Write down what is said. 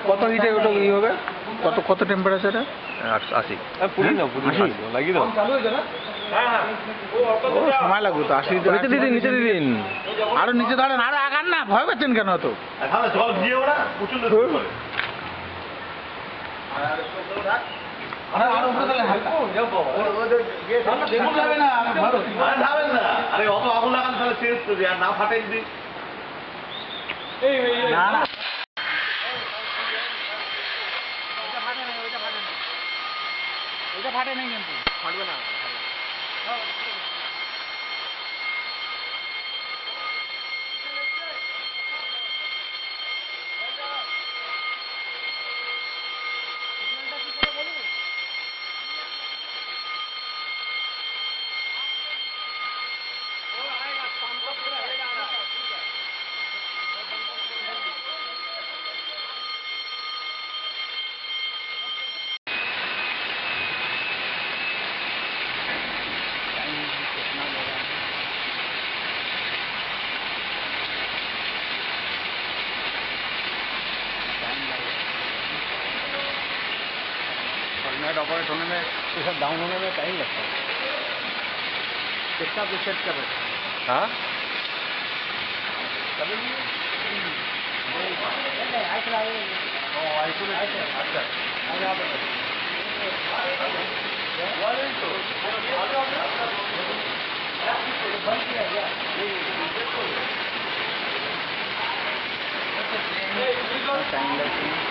কত হিটে ওটা ই হবে? কত কত টেম্পারেচারে? 80। লাগিয়ে দাও। সময় লাগবে তো 80। নিচে দিদিন, নিচে দিদিন। আরো নিচে দাঁড়ান, আরো আগান না, ভয় পাচ্ছেন কেন তো? জল দিয়ে ওরা প্রচন্ড আরে অত আগুন লাগান তাহলে চেঞ্জ করবি আর না ফাটে যদি না না ওইটা ফাটে নাই কিন্তু ফাটবে না। नेट ऑपरेट होने में, ये सब डाउन होने में टाइम लगता है। कितना कुछ सेट कर रहे हैं? हाँ टाइम लगता है।